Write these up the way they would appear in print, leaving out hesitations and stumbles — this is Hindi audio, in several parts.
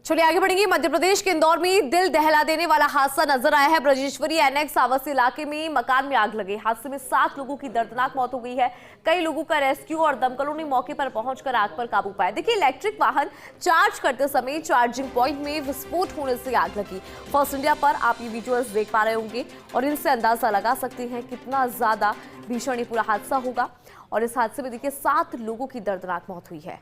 चलिए आगे बढ़ेंगे। मध्य प्रदेश के इंदौर में दिल दहला देने वाला हादसा नजर आया है। ब्रजेश्वरी एनेक्स आवासीय इलाके में मकान में आग लगी। हादसे में 7 लोगों की दर्दनाक मौत हो गई है। कई लोगों का रेस्क्यू और दमकलों ने मौके पर पहुंचकर आग पर काबू पाया। देखिए, इलेक्ट्रिक वाहन चार्ज करते समय चार्जिंग पॉइंट में विस्फोट होने से आग लगी। फर्स्ट इंडिया पर आप ये वीडियोस देख पा रहे होंगे और इनसे अंदाजा लगा सकते हैं कितना ज्यादा भीषण ये पूरा हादसा होगा। और इस हादसे में देखिए 7 लोगों की दर्दनाक मौत हुई है।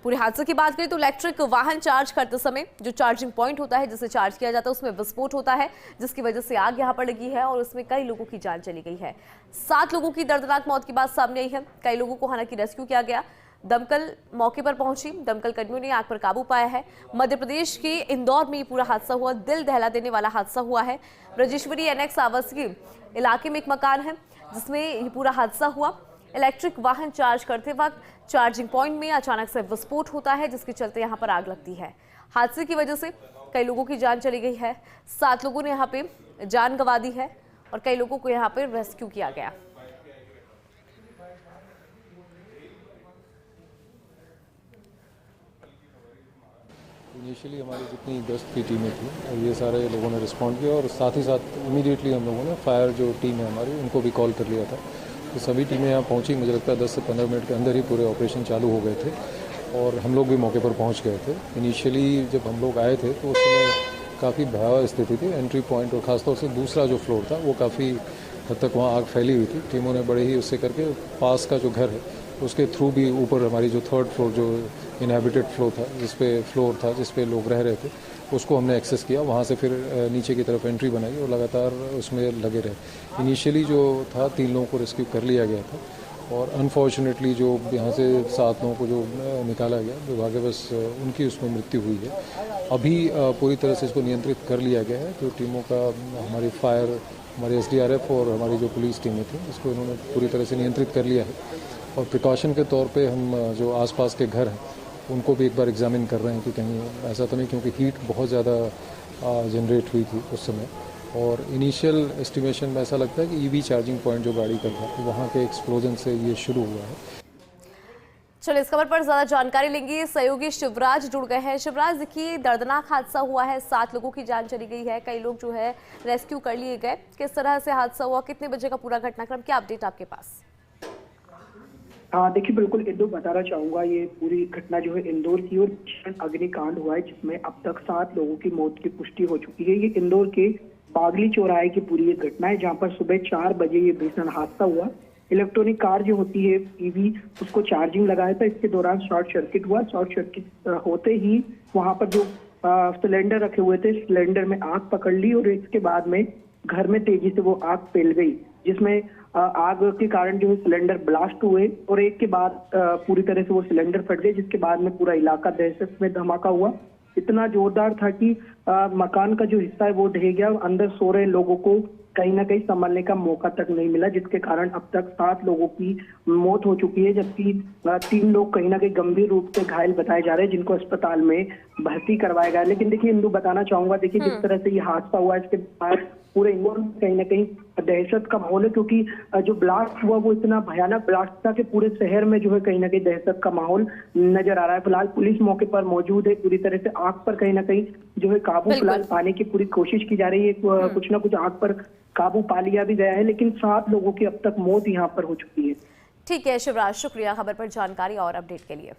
पूरे हादसे की बात करें तो इलेक्ट्रिक वाहन चार्ज करते समय जो चार्जिंग पॉइंट होता है जिसे चार्ज किया जाता है उसमें विस्फोट होता है, जिसकी वजह से आग यहां पर लगी है और उसमें कई लोगों की जान चली गई है। 7 लोगों की दर्दनाक मौत की बात सामने आई है। कई लोगों को हालांकि रेस्क्यू किया गया। दमकल मौके पर पहुंची, दमकल कर्मियों ने आग पर काबू पाया है। मध्य प्रदेश के इंदौर में पूरा हादसा हुआ, दिल दहला देने वाला हादसा हुआ है। ब्रजेश्वरी एनेक्स आवासीय इलाके में एक मकान है जिसमें ये पूरा हादसा हुआ। इलेक्ट्रिक वाहन चार्ज करते वक्त चार्जिंग पॉइंट में अचानक से विस्फोट होता है, जिसके चलते यहां पर आग लगती है। हादसे की वजह से कई लोगों की जान चली गई है। 7 लोगों ने यहां पे जान गंवा दी है और कई लोगों को यहां पे रेस्क्यू किया गया। इनिशियली हमारी जितनी गश्त की टीमें थी और ये सारे लोगों ने रिस्पॉन्ड किया और साथ ही साथ इमीडिएटली हम लोगों ने फायर जो टीम है हमारी उनको भी कॉल कर लिया था। तो सभी टीमें यहाँ पहुँची। मुझे लगता है 10 से 15 मिनट के अंदर ही पूरे ऑपरेशन चालू हो गए थे और हम लोग भी मौके पर पहुँच गए थे। इनिशियली जब हम लोग आए थे तो उस समय काफ़ी भयावह स्थिति थी। एंट्री पॉइंट और ख़ासतौर से दूसरा जो फ्लोर था वो काफ़ी हद तक वहाँ आग फैली हुई थी। टीमों ने बड़े ही उससे करके पास का जो घर है उसके थ्रू भी ऊपर हमारी जो 3rd फ्लोर जो इनहेबिटेड फ्लोर था जिस पे लोग रह रहे थे उसको हमने एक्सेस किया। वहाँ से फिर नीचे की तरफ एंट्री बनाई और लगातार उसमें लगे रहे। इनिशियली जो था 3 लोगों को रेस्क्यू कर लिया गया था और अनफॉर्चुनेटली जो यहाँ से 7 लोगों को जो निकाला गया, दुर्भाग्यवश उनकी उसमें मृत्यु हुई है। अभी पूरी तरह से इसको नियंत्रित कर लिया गया है। जो टीमों का हमारी फायर, हमारी SDRF और हमारी जो पुलिस टीमें थी इसको इन्होंने पूरी तरह से नियंत्रित कर लिया है। और प्रिकॉशन के तौर पे हम जो आसपास के घर हैं उनको भी एक बार एग्जामिन कर रहे हैं कि कहीं ऐसा तो नहीं, क्योंकि हीट बहुत ज़्यादा जनरेट हुई थी उस समय। और इनिशियल एस्टिमेशन में ऐसा लगता है कि EV चार्जिंग पॉइंट जो गाड़ी का था वहाँ के एक्सप्लोजन से ये शुरू हुआ है। चलिए इस खबर पर ज्यादा जानकारी लेंगे। सहयोगी शिवराज जुड़ गए हैं। शिवराज, देखिए दर्दनाक हादसा हुआ है, 7 लोगों की जान चली गई है, कई लोग जो है रेस्क्यू कर लिए गए। किस तरह से हादसा हुआ, कितने बजे का पूरा घटनाक्रम, क्या अपडेट आपके पास? देखिए, बिल्कुल इंदौर बताना चाहूंगा। ये पूरी घटना जो है इंदौर की और भीषण अग्निकांड हुआ है जिसमें अब तक 7 लोगों की मौत की पुष्टि हो चुकी है। ये इंदौर के बागली चौराहे की पूरी ये घटना है जहां पर सुबह 4 बजे ये भीषण हादसा हुआ। इलेक्ट्रॉनिक कार जो होती है EV उसको चार्जिंग लगाया था। इसके दौरान शॉर्ट सर्किट हुआ। शॉर्ट सर्किट होते ही वहां पर जो सिलेंडर रखे हुए थे, सिलेंडर में आग पकड़ ली और इसके बाद में घर में तेजी से वो आग फैल गई, जिसमें आग के कारण जो है सिलेंडर ब्लास्ट हुए और एक के बाद पूरी तरह से वो सिलेंडर फट गए, जिसके बाद में पूरा इलाका दहशत में धमाका हुआ। इतना जोरदार था कि मकान का जो हिस्सा है वो ढह गया। अंदर सो रहे लोगों को कहीं ना कहीं संभालने का मौका तक नहीं मिला, जिसके कारण अब तक 7 लोगों की मौत हो चुकी है, जबकि 3 लोग कहीं ना कहीं गंभीर रूप से घायल बताए जा रहे हैं जिनको अस्पताल में भर्ती करवाया गया। लेकिन देखिए इंदु, बताना चाहूंगा, देखिए जिस तरह से ये हादसा हुआ इसके बाद पूरे इंदौर में कहीं ना कहीं दहशत का माहौल है, क्योंकि जो ब्लास्ट हुआ वो इतना भयानक ब्लास्ट था कि पूरे शहर में जो है कहीं ना कहीं दहशत का माहौल नजर आ रहा है। फिलहाल पुलिस मौके पर मौजूद है। पूरी तरह से आग पर कहीं ना कहीं जो है काबू फिलहाल पाने की पूरी कोशिश की जा रही है। कुछ ना कुछ आग पर काबू पा लिया भी गया है, लेकिन 7 लोगों की अब तक मौत यहाँ पर हो चुकी है। ठीक है शिवराज, शुक्रिया खबर पर जानकारी और अपडेट के लिए।